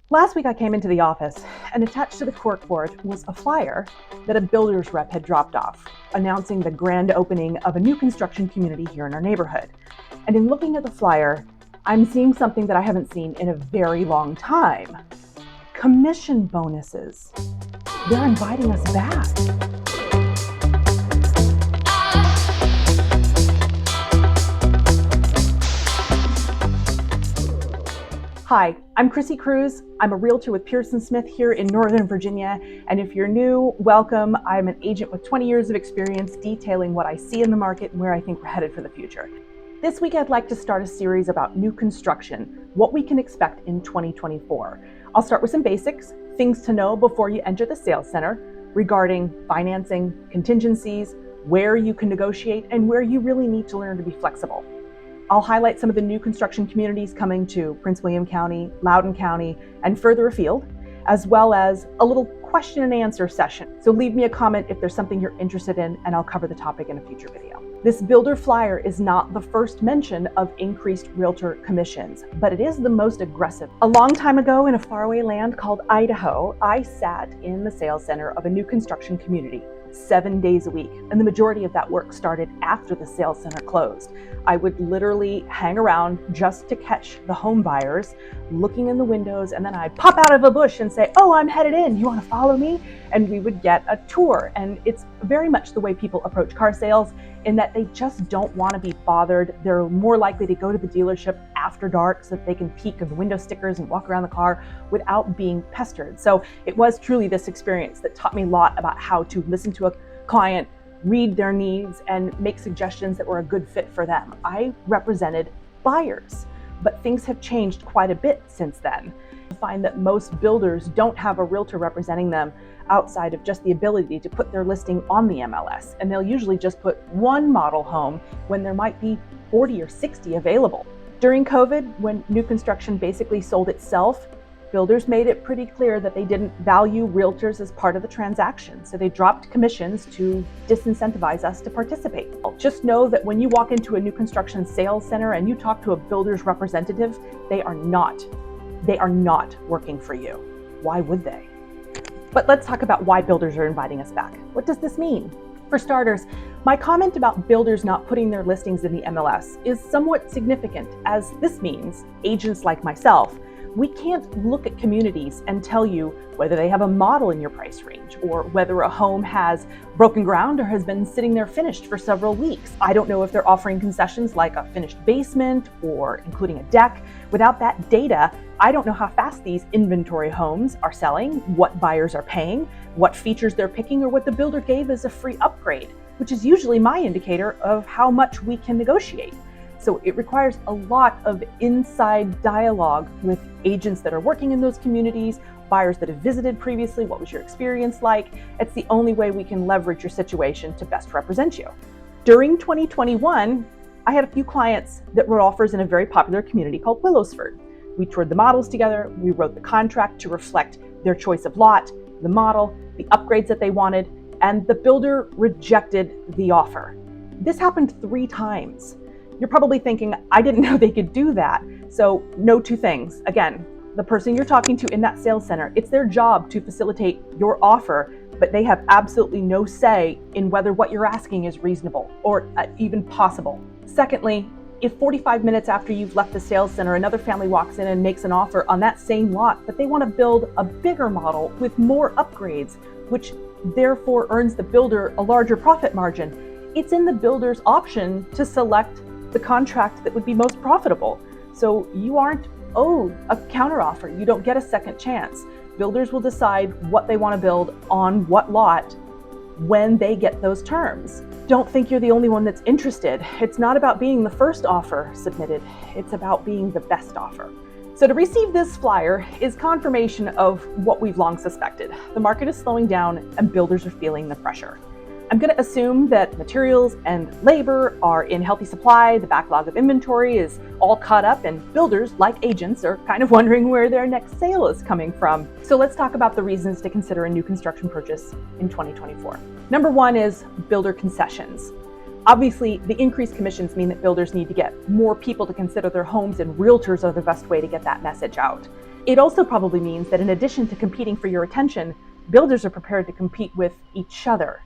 Last week I came into the office and attached to the corkboard was a flyer that a builder's rep had dropped off, announcing the grand opening of a new construction community here in our neighborhood. And in looking at the flyer, I'm seeing something that I haven't seen in a very long time. Commission bonuses. They're inviting us back. Hi, I'm Krissy Cruse. I'm a realtor with Pearson here in Northern Virginia. And if you're new, welcome. I'm an agent with 20 years of experience detailing what I see in the market and where I think we're headed for the future. This week, I'd like to start a series about new construction, what we can expect in 2024. I'll start with some basics, things to know before you enter the sales center regarding financing, contingencies, where you can negotiate, and where you really need to learn to be flexible. I'll highlight some of the new construction communities coming to Prince William County, Loudoun County, and further afield, as well as a little question and answer session. So leave me a comment if there's something you're interested in, and I'll cover the topic in a future video. This builder flyer is not the first mention of increased realtor commissions, but it is the most aggressive. A long time ago in a faraway land called Idaho, I sat in the sales center of a new construction community 7 days a week, and the majority of that work started after the sales center closed. I would literally hang around just to catch the home buyers looking in the windows, and then I'd pop out of a bush and say, "Oh, I'm headed in. You want to follow me?" And we would get a tour. And it's very much the way people approach car sales, in that they just don't want to be bothered. They're more likely to go to the dealership after dark so that they can peek at the window stickers and walk around the car without being pestered. So it was truly this experience that taught me a lot about how to listen to a client, read their needs, and make suggestions that were a good fit for them. I represented buyers, but things have changed quite a bit since then. I find that most builders don't have a realtor representing them outside of just the ability to put their listing on the MLS. And they'll usually just put one model home when there might be 40 or 60 available. During COVID, when new construction basically sold itself, builders made it pretty clear that they didn't value realtors as part of the transaction, so they dropped commissions to disincentivize us to participate. Just know that when you walk into a new construction sales center and you talk to a builder's representative, they are not working for you. Why would they? But let's talk about why builders are inviting us back. What does this mean? For starters, my comment about builders not putting their listings in the MLS is somewhat significant, as this means agents like myself, we can't look at communities and tell you whether they have a model in your price range, or whether a home has broken ground or has been sitting there finished for several weeks. I don't know if they're offering concessions like a finished basement or including a deck. Without that data, I don't know how fast these inventory homes are selling, what buyers are paying, what features they're picking, or what the builder gave as a free upgrade, which is usually my indicator of how much we can negotiate. So it requires a lot of inside dialogue with agents that are working in those communities, buyers that have visited previously. What was your experience like? It's the only way we can leverage your situation to best represent you. During 2021, I had a few clients that wrote offers in a very popular community called Willowsford. We toured the models together. We wrote the contract to reflect their choice of lot, the model, the upgrades that they wanted, and the builder rejected the offer. This happened 3 times. You're probably thinking, I didn't know they could do that. So know 2 things. Again, the person you're talking to in that sales center, it's their job to facilitate your offer, but they have absolutely no say in whether what you're asking is reasonable or even possible. Secondly, if 45 minutes after you've left the sales center, another family walks in and makes an offer on that same lot, but they want to build a bigger model with more upgrades, which therefore earns the builder a larger profit margin, it's in the builder's option to select the contract that would be most profitable. So you aren't owed a counteroffer. You don't get a second chance. Builders will decide what they want to build on what lot when they get those terms. Don't think you're the only one that's interested. It's not about being the first offer submitted. It's about being the best offer. So to receive this flyer is confirmation of what we've long suspected. The market is slowing down and builders are feeling the pressure. I'm going to assume that materials and labor are in healthy supply, the backlog of inventory is all caught up, and builders, like agents, are kind of wondering where their next sale is coming from. So let's talk about the reasons to consider a new construction purchase in 2024. Number 1 is builder concessions. Obviously, the increased commissions mean that builders need to get more people to consider their homes, and realtors are the best way to get that message out. It also probably means that in addition to competing for your attention, builders are prepared to compete with each other.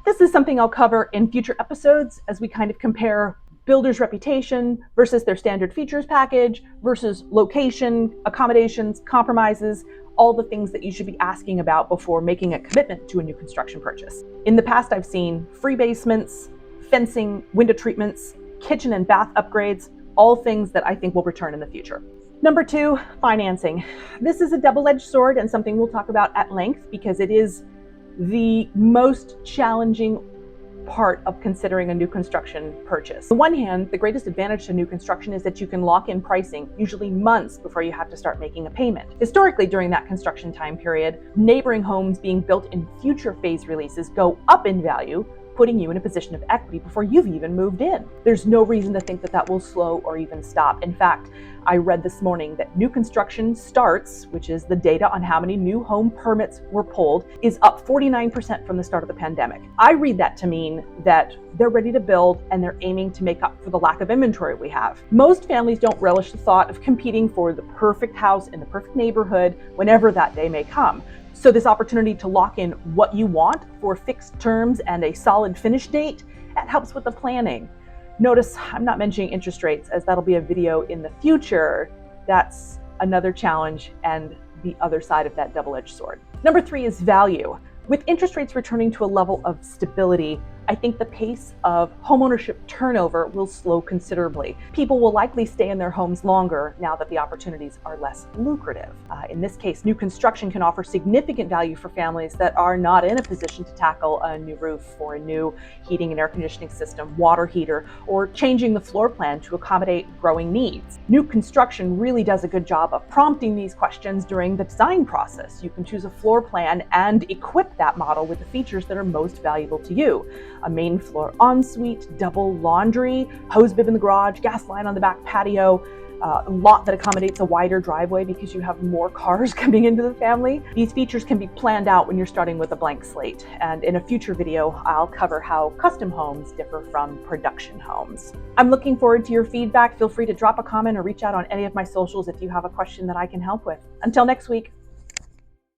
This is something I'll cover in future episodes as we kind of compare builders' reputation versus their standard features package versus location, accommodations, compromises, all the things that you should be asking about before making a commitment to a new construction purchase. In the past, I've seen free basements, fencing, window treatments, kitchen and bath upgrades, all things that I think will return in the future. Number 2, financing. This is a double-edged sword and something we'll talk about at length because it is the most challenging part of considering a new construction purchase. On the one hand, the greatest advantage to new construction is that you can lock in pricing, usually months before you have to start making a payment. Historically, during that construction time period, neighboring homes being built in future phase releases go up in value, putting you in a position of equity before you've even moved in. There's no reason to think that that will slow or even stop. In fact, I read this morning that new construction starts, which is the data on how many new home permits were pulled, is up 49% from the start of the pandemic. I read that to mean that they're ready to build and they're aiming to make up for the lack of inventory we have. Most families don't relish the thought of competing for the perfect house in the perfect neighborhood whenever that day may come. So this opportunity to lock in what you want for fixed terms and a solid finish date, that helps with the planning. Notice I'm not mentioning interest rates as that'll be a video in the future. That's another challenge and the other side of that double-edged sword. Number 3 is value. With interest rates returning to a level of stability, I think the pace of homeownership turnover will slow considerably. People will likely stay in their homes longer now that the opportunities are less lucrative. In this case, new construction can offer significant value for families that are not in a position to tackle a new roof or a new heating and air conditioning system, water heater, or changing the floor plan to accommodate growing needs. New construction really does a good job of prompting these questions during the design process. You can choose a floor plan and equip that model with the features that are most valuable to you. A main floor ensuite, double laundry, hose bib in the garage, gas line on the back patio, a lot that accommodates a wider driveway because you have more cars coming into the family. These features can be planned out when you're starting with a blank slate. And in a future video, I'll cover how custom homes differ from production homes. I'm looking forward to your feedback. Feel free to drop a comment or reach out on any of my socials if you have a question that I can help with. Until next week.